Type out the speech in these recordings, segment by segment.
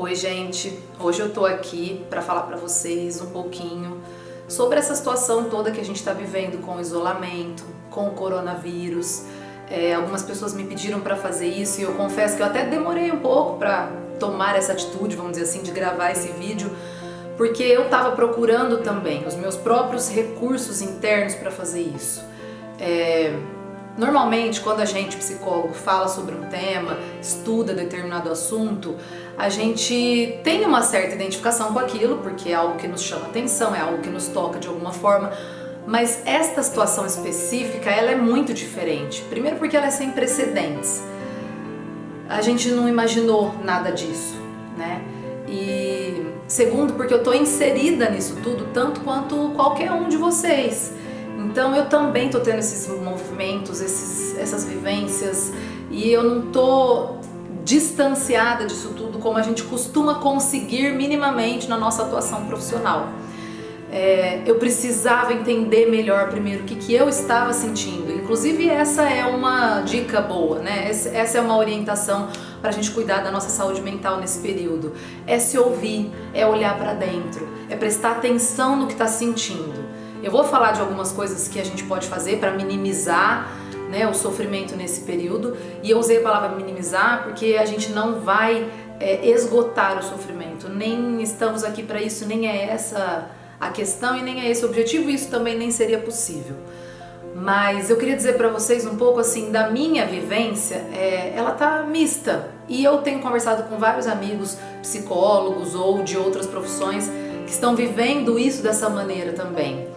Oi, gente. Hoje eu tô aqui para falar para vocês um pouquinho sobre essa situação toda que a gente está vivendo com o isolamento, com o coronavírus. Algumas pessoas me pediram para fazer isso e eu confesso que eu até demorei um pouco para tomar essa atitude, vamos dizer assim, de gravar esse vídeo, porque eu estava procurando também os meus próprios recursos internos para fazer isso. Normalmente, quando a gente, psicólogo, fala sobre um tema, estuda determinado assunto, a gente tem uma certa identificação com aquilo, porque é algo que nos chama atenção, é algo que nos toca de alguma forma, mas esta situação específica, ela é muito diferente. Primeiro porque ela é sem precedentes. A gente não imaginou nada disso, né? E segundo porque eu tô inserida nisso tudo, tanto quanto qualquer um de vocês. Então eu também tô tendo esses movimentos, essas vivências, e eu não tô distanciada disso tudo como a gente costuma conseguir minimamente na nossa atuação profissional. Eu precisava entender melhor primeiro o que eu estava sentindo. Inclusive essa é uma dica boa, né? Essa é uma orientação para a gente cuidar da nossa saúde mental nesse período. É se ouvir, é olhar para dentro, é prestar atenção no que está sentindo. Eu vou falar de algumas coisas que a gente pode fazer para minimizar, né, o sofrimento nesse período, e eu usei a palavra minimizar porque a gente não vai esgotar o sofrimento, nem estamos aqui para isso, nem é essa a questão e nem é esse o objetivo, e isso também nem seria possível. Mas eu queria dizer para vocês um pouco assim da minha vivência. Ela tá mista, e eu tenho conversado com vários amigos psicólogos ou de outras profissões que estão vivendo isso dessa maneira também.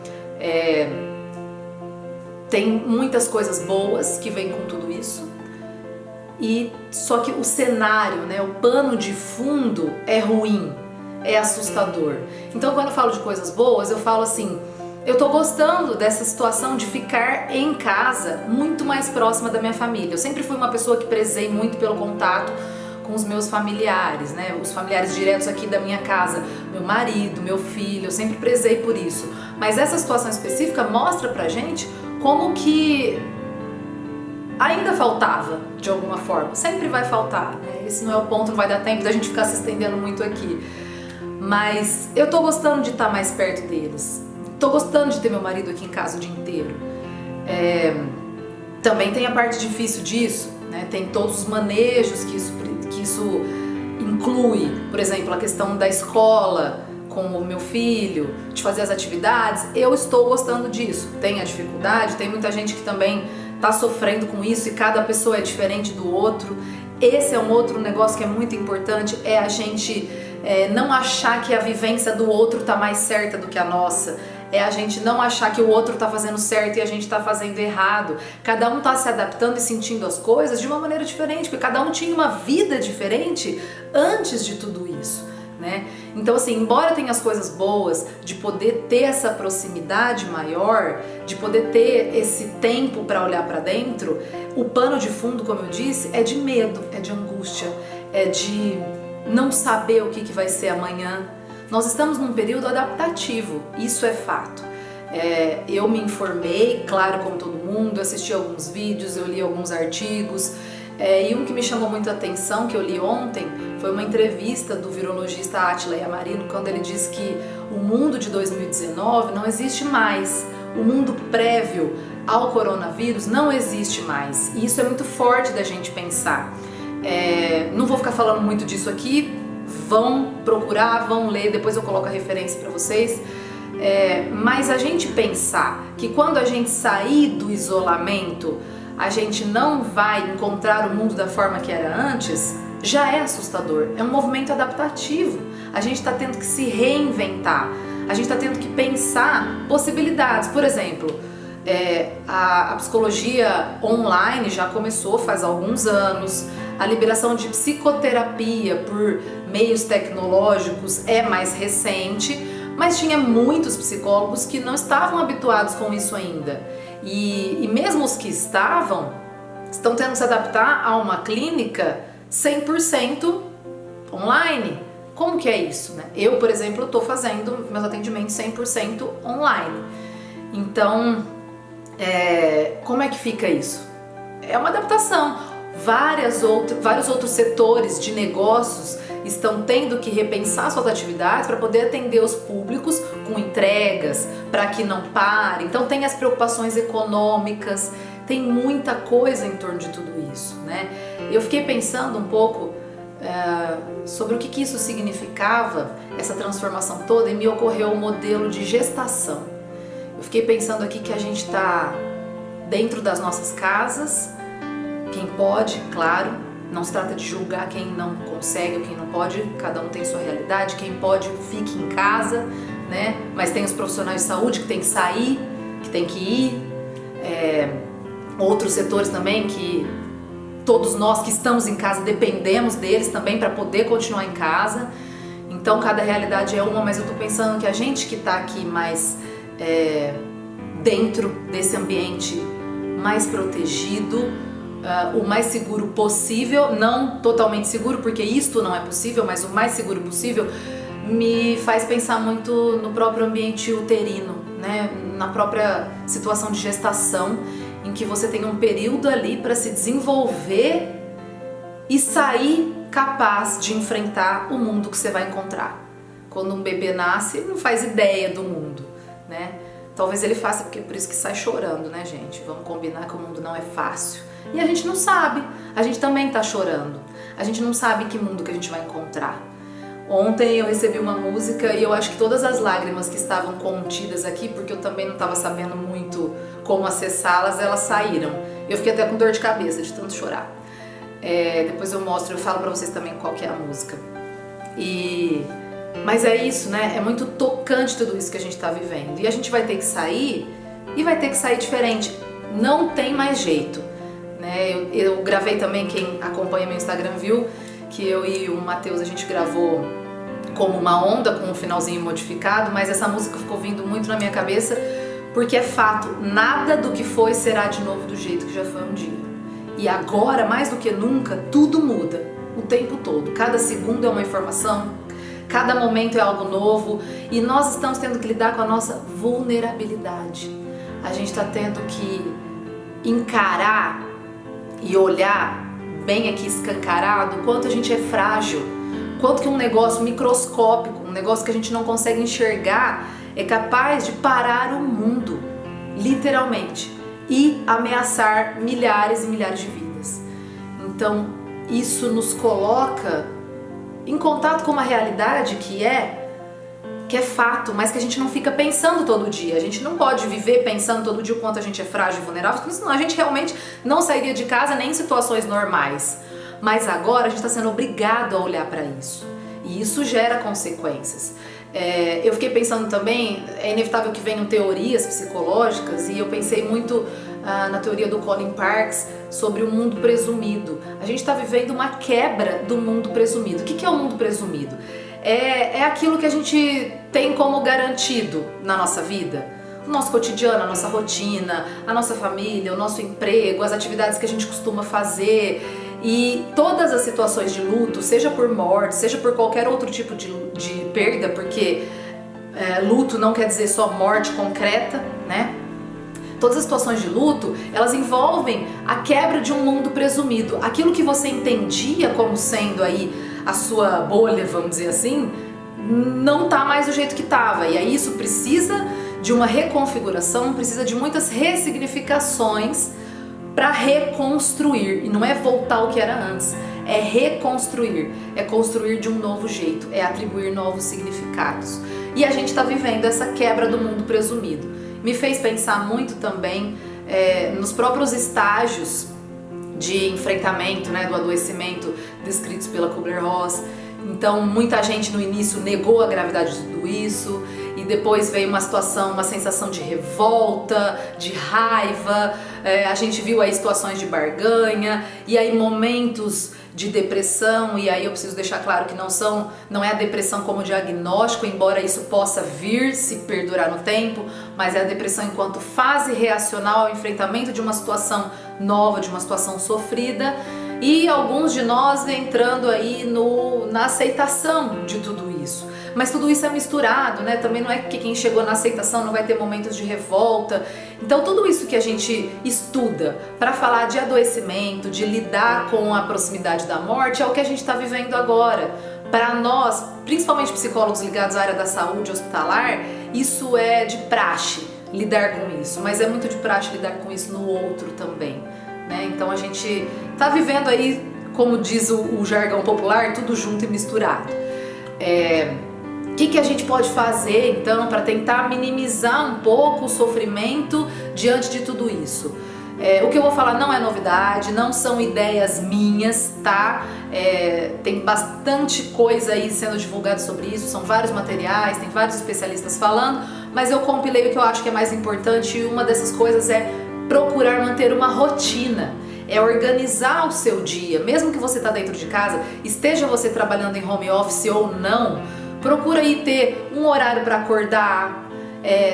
Tem muitas coisas boas que vêm com tudo isso, e só que o cenário, né, o pano de fundo é ruim, é assustador. Então quando eu falo de coisas boas, eu falo assim: eu tô gostando dessa situação de ficar em casa muito mais próxima da minha família. Eu sempre fui uma pessoa que prezei muito pelo contato com os meus familiares, né? Os familiares diretos aqui da minha casa, meu marido, meu filho, eu sempre prezei por isso. Mas essa situação específica mostra pra gente como que ainda faltava, de alguma forma. Sempre vai faltar, né? Esse não é o ponto, não vai dar tempo da gente ficar se estendendo muito aqui. Mas eu tô gostando de estar mais perto deles. Tô gostando de ter meu marido aqui em casa o dia inteiro. Também tem a parte difícil disso, né? Tem todos os manejos que isso inclui. Por exemplo, a questão da escola com o meu filho, de fazer as atividades. Eu estou gostando disso. Tem a dificuldade, tem muita gente que também tá sofrendo com isso, e cada pessoa é diferente do outro. Esse é um outro negócio que é muito importante, é a gente não achar que a vivência do outro tá mais certa do que a nossa. É a gente não achar que o outro tá fazendo certo e a gente tá fazendo errado. Cada um tá se adaptando e sentindo as coisas de uma maneira diferente, porque cada um tinha uma vida diferente antes de tudo isso, né? Então assim, embora tenha as coisas boas de poder ter essa proximidade maior, de poder ter esse tempo para olhar para dentro, o pano de fundo, como eu disse, é de medo, é de angústia, é de não saber o que vai ser amanhã. Nós estamos num período adaptativo, isso é fato. Eu me informei, claro, como todo mundo, assisti alguns vídeos, eu li alguns artigos, e um que me chamou muito a atenção, que eu li ontem, foi uma entrevista do virologista Átila Yamarino, quando ele diz que o mundo de 2019 não existe mais. O mundo prévio ao coronavírus não existe mais, e isso é muito forte da gente pensar. Não vou ficar falando muito disso aqui, vão procurar, vão ler, depois eu coloco a referência para vocês. Mas a gente pensar que quando a gente sair do isolamento, a gente não vai encontrar o mundo da forma que era antes, já é assustador. É um movimento adaptativo. A gente está tendo que se reinventar, a gente está tendo que pensar possibilidades. Por exemplo, a psicologia online já começou faz alguns anos. A liberação de psicoterapia por meios tecnológicos é mais recente, mas tinha muitos psicólogos que não estavam habituados com isso ainda. E mesmo os que estão tendo que se adaptar a uma clínica 100% online. Como que é isso, né? Eu, por exemplo, estou fazendo meus atendimentos 100% online. Então, como é que fica isso? É uma adaptação. Vários outros setores de negócios estão tendo que repensar suas atividades para poder atender os públicos com entregas, para que não pare. Então tem as preocupações econômicas, tem muita coisa em torno de tudo isso, né? Eu fiquei pensando um pouco sobre o que isso significava, essa transformação toda, e me ocorreu o modelo de gestação. Eu fiquei pensando aqui que a gente está dentro das nossas casas, quem pode, claro, não se trata de julgar quem não consegue ou quem não pode, cada um tem sua realidade, quem pode fique em casa, né? Mas tem os profissionais de saúde que tem que sair, que tem que ir, outros setores também que todos nós que estamos em casa dependemos deles também para poder continuar em casa. Então cada realidade é uma, mas eu tô pensando que a gente que tá aqui mais dentro desse ambiente mais protegido, o mais seguro possível, não totalmente seguro, porque isto não é possível, mas o mais seguro possível, me faz pensar muito no próprio ambiente uterino, né? Na própria situação de gestação, em que você tem um período ali para se desenvolver e sair capaz de enfrentar o mundo que você vai encontrar. Quando um bebê nasce, ele não faz ideia do mundo, né? Talvez ele faça, porque é por isso que sai chorando, né, gente? Vamos combinar que o mundo não é fácil. E a gente não sabe, a gente também tá chorando. A gente não sabe que mundo que a gente vai encontrar. Ontem eu recebi uma música e eu acho que todas as lágrimas que estavam contidas aqui, porque eu também não estava sabendo muito como acessá-las, elas saíram. Eu fiquei até com dor de cabeça de tanto chorar. Depois eu mostro, eu falo pra vocês também qual que é a música. Mas é isso, né? É muito tocante tudo isso que a gente tá vivendo. E a gente vai ter que sair, e vai ter que sair diferente. Não tem mais jeito, né? Eu gravei também, quem acompanha meu Instagram viu, que eu e o Matheus, a gente gravou como uma onda, com um finalzinho modificado, mas essa música ficou vindo muito na minha cabeça, porque é fato, nada do que foi será de novo do jeito que já foi um dia. E agora, mais do que nunca, tudo muda, o tempo todo. Cada segundo é uma informação, cada momento é algo novo, e nós estamos tendo que lidar com a nossa vulnerabilidade. A gente está tendo que encarar e olhar bem aqui escancarado, quanto a gente é frágil, quanto que um negócio microscópico, um negócio que a gente não consegue enxergar, é capaz de parar o mundo, literalmente, e ameaçar milhares e milhares de vidas. Então, isso nos coloca em contato com uma realidade que é fato, mas que a gente não fica pensando todo dia. A gente não pode viver pensando todo dia o quanto a gente é frágil e vulnerável, porque senão a gente realmente não sairia de casa nem em situações normais. Mas agora a gente está sendo obrigado a olhar para isso. E isso gera consequências. Eu fiquei pensando também, é inevitável que venham teorias psicológicas, e eu pensei muito na teoria do Colin Parks sobre o mundo presumido. A gente está vivendo uma quebra do mundo presumido. O que é o mundo presumido? É aquilo que a gente tem como garantido na nossa vida. O nosso cotidiano, a nossa rotina, a nossa família, o nosso emprego, as atividades que a gente costuma fazer. E todas as situações de luto, seja por morte, seja por qualquer outro tipo de perda, porque luto não quer dizer só morte concreta, né? Todas as situações de luto, elas envolvem a quebra de um mundo presumido. Aquilo que você entendia como sendo aí a sua bolha, vamos dizer assim, não tá mais do jeito que tava. E aí isso precisa de uma reconfiguração, precisa de muitas ressignificações para reconstruir. E não é voltar ao que era antes, é reconstruir, é construir de um novo jeito, é atribuir novos significados. E a gente está vivendo essa quebra do mundo presumido. Me fez pensar muito também nos próprios estágios de enfrentamento, né, do adoecimento descritos pela Kubler-Ross. Então muita gente no início negou a gravidade de tudo isso, e depois veio uma situação, uma sensação de revolta, de raiva, a gente viu aí situações de barganha, e aí momentos de depressão, e aí eu preciso deixar claro que não é a depressão como diagnóstico, embora isso possa vir se perdurar no tempo, mas é a depressão enquanto fase reacional ao enfrentamento de uma situação nova, de uma situação sofrida, e alguns de nós entrando aí na aceitação de tudo isso. Mas tudo isso é misturado, né? Também não é que quem chegou na aceitação não vai ter momentos de revolta. Então tudo isso que a gente estuda para falar de adoecimento, de lidar com a proximidade da morte, é o que a gente está vivendo agora. para nós, principalmente psicólogos ligados à área da saúde hospitalar, isso é de praxe, lidar com isso, mas é muito de praxe lidar com isso no outro também, né? Então a gente tá vivendo aí, como diz o jargão popular, tudo junto e misturado. O que a gente pode fazer então para tentar minimizar um pouco o sofrimento diante de tudo isso? O que eu vou falar não é novidade, não são ideias minhas, tá? Tem bastante coisa aí sendo divulgada sobre isso, são vários materiais, tem vários especialistas falando, mas eu compilei o que eu acho que é mais importante, e uma dessas coisas é procurar manter uma rotina. É organizar o seu dia, mesmo que você está dentro de casa, esteja você trabalhando em home office ou não, procura aí ter um horário para acordar,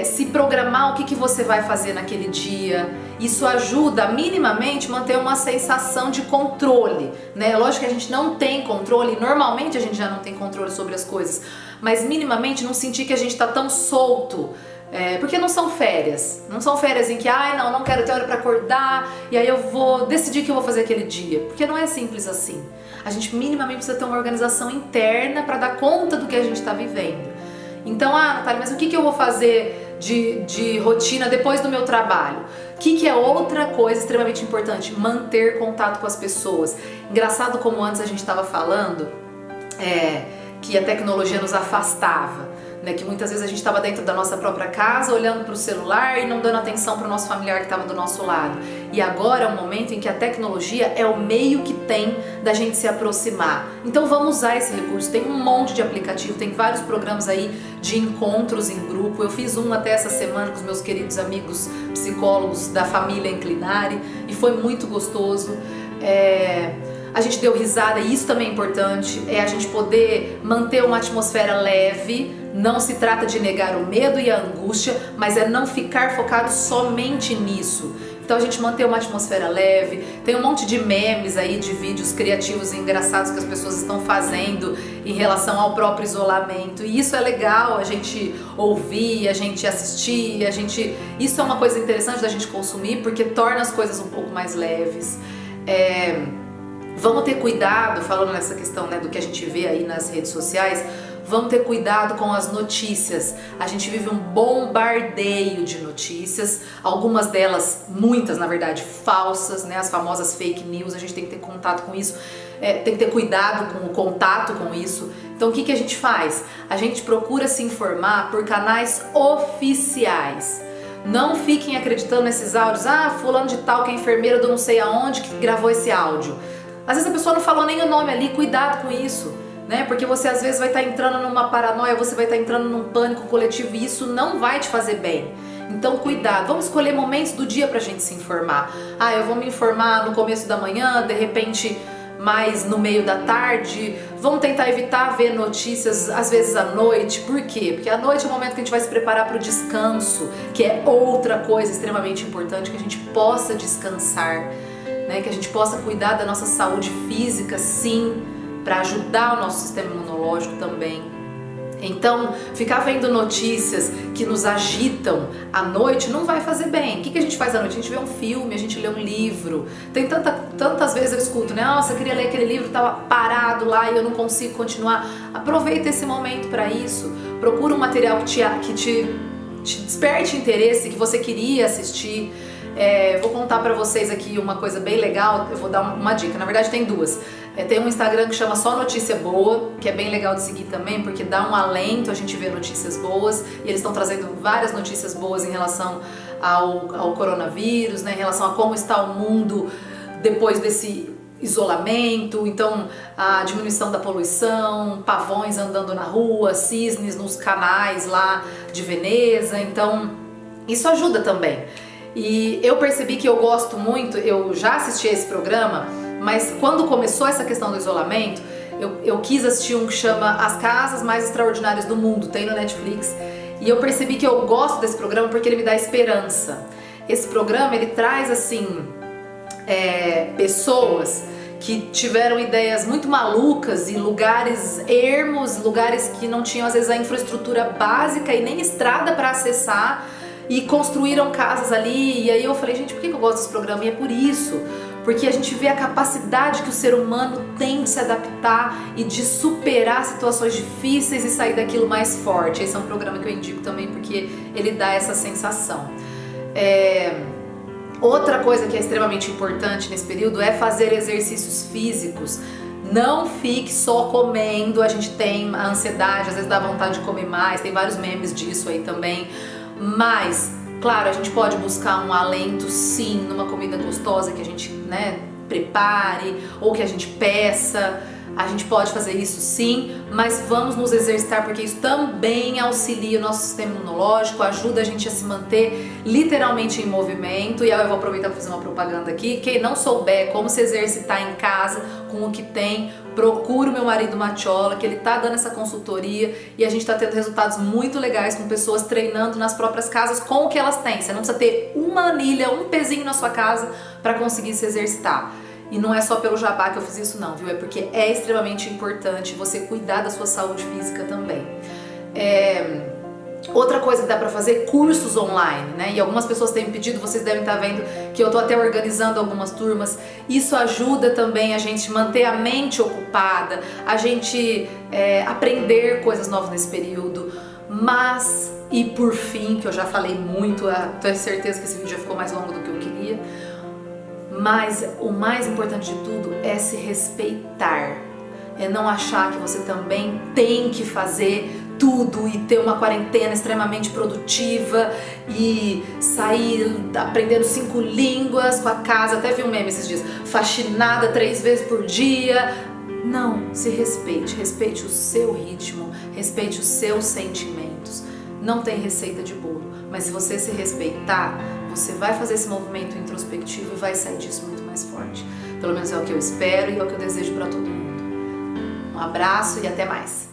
se programar o que você vai fazer naquele dia. Isso ajuda a minimamente manter uma sensação de controle, né? Lógico que a gente não tem controle, normalmente a gente já não tem controle sobre as coisas, mas minimamente não sentir que a gente está tão solto. Porque não são férias em que, não quero ter hora para acordar e aí eu vou decidir o que eu vou fazer aquele dia, porque não é simples assim. A gente minimamente precisa ter uma organização interna para dar conta do que a gente está vivendo. Então, Natália, mas o que eu vou fazer de rotina depois do meu trabalho? O que é outra coisa extremamente importante? Manter contato com as pessoas. Engraçado como antes a gente estava falando que a tecnologia nos afastava, né? Que muitas vezes a gente estava dentro da nossa própria casa, olhando para o celular e não dando atenção para o nosso familiar que estava do nosso lado. E agora é um momento em que a tecnologia é o meio que tem da gente se aproximar. Então vamos usar esse recurso. Tem um monte de aplicativo, tem vários programas aí de encontros em grupo. Eu fiz um até essa semana com os meus queridos amigos psicólogos da família Inclinari e foi muito gostoso. A gente deu risada, e isso também é importante, a gente poder manter uma atmosfera leve. Não se trata de negar o medo e a angústia, mas é não ficar focado somente nisso. Então a gente manter uma atmosfera leve. Tem um monte de memes aí, de vídeos criativos e engraçados que as pessoas estão fazendo em relação ao próprio isolamento, e isso é legal a gente ouvir, a gente assistir, isso é uma coisa interessante da gente consumir, porque torna as coisas um pouco mais leves. Vamos ter cuidado, falando nessa questão, né, do que a gente vê aí nas redes sociais, vamos ter cuidado com as notícias. A gente vive um bombardeio de notícias, algumas delas, muitas na verdade, falsas, né, as famosas fake news. A gente tem que ter contato com isso, tem que ter cuidado com o contato com isso. Então o que a gente faz? A gente procura se informar por canais oficiais. Não fiquem acreditando nesses áudios, fulano de tal que é enfermeira do não sei aonde que gravou esse áudio. Às vezes a pessoa não falou nem o nome ali, cuidado com isso, né? Porque você às vezes vai estar entrando numa paranoia, você vai estar entrando num pânico coletivo, e isso não vai te fazer bem. Então cuidado, vamos escolher momentos do dia pra gente se informar. Eu vou me informar no começo da manhã, de repente mais no meio da tarde. Vamos tentar evitar ver notícias às vezes à noite. Por quê? Porque à noite é o momento que a gente vai se preparar para o descanso, que é outra coisa extremamente importante, que a gente possa descansar, né? Que a gente possa cuidar da nossa saúde física, sim, para ajudar o nosso sistema imunológico também. Então, ficar vendo notícias que nos agitam à noite não vai fazer bem. O que a gente faz à noite? A gente vê um filme, a gente lê um livro. Tem tantas vezes eu escuto, né? Nossa, eu queria ler aquele livro, estava parado lá e eu não consigo continuar. Aproveita esse momento para isso. Procura um material que te desperte interesse, que você queria assistir. Vou contar pra vocês aqui uma coisa bem legal. Eu vou dar uma dica, na verdade tem duas. Tem um Instagram que chama Só Notícia Boa, que é bem legal de seguir também, porque dá um alento a gente ver notícias boas, e eles estão trazendo várias notícias boas em relação ao coronavírus, né, em relação a como está o mundo depois desse isolamento. Então, a diminuição da poluição, pavões andando na rua, cisnes nos canais lá de Veneza. Então isso ajuda também. E eu percebi que eu gosto muito, eu já assisti a esse programa, mas quando começou essa questão do isolamento, eu quis assistir um que chama As Casas Mais Extraordinárias do Mundo, tem no Netflix, e eu percebi que eu gosto desse programa porque ele me dá esperança. Esse programa, ele traz assim, pessoas que tiveram ideias muito malucas e lugares ermos, lugares que não tinham às vezes a infraestrutura básica e nem estrada para acessar, e construíram casas ali. E aí eu falei, gente, por que eu gosto desse programa? E é por isso, porque a gente vê a capacidade que o ser humano tem de se adaptar e de superar situações difíceis e sair daquilo mais forte. Esse é um programa que eu indico também porque ele dá essa sensação. Outra coisa que é extremamente importante nesse período é fazer exercícios físicos. Não fique só comendo, a gente tem a ansiedade, às vezes dá vontade de comer mais, tem vários memes disso aí também, mas, claro, a gente pode buscar um alento sim, numa comida gostosa que a gente, prepare, ou que a gente peça. A gente pode fazer isso sim, mas vamos nos exercitar porque isso também auxilia o nosso sistema imunológico, ajuda a gente a se manter literalmente em movimento. E aí eu vou aproveitar para fazer uma propaganda aqui. Quem não souber como se exercitar em casa com o que tem, procure o meu marido Matiola, que ele tá dando essa consultoria e a gente tá tendo resultados muito legais com pessoas treinando nas próprias casas com o que elas têm. Você não precisa ter uma anilha, um pezinho na sua casa para conseguir se exercitar. E não é só pelo jabá que eu fiz isso não, viu? É porque é extremamente importante você cuidar da sua saúde física também. Outra coisa que dá pra fazer, cursos online, né? E algumas pessoas têm pedido, vocês devem estar vendo que eu tô até organizando algumas turmas. Isso ajuda também a gente manter a mente ocupada, a gente aprender coisas novas nesse período. Mas, e por fim, que eu já falei muito, tenho certeza que esse vídeo já ficou mais longo do que eu queria, mas o mais importante de tudo é se respeitar, é não achar que você também tem que fazer tudo e ter uma quarentena extremamente produtiva e sair aprendendo 5 línguas com a casa, até vi um meme esses dias, faxinada 3 vezes por dia. Não, se respeite, respeite o seu ritmo, respeite os seus sentimentos. Não tem receita de bolo, mas se você se respeitar, você vai fazer esse movimento introspectivo e vai sair disso muito mais forte. Pelo menos é o que eu espero e é o que eu desejo para todo mundo. Um abraço e até mais!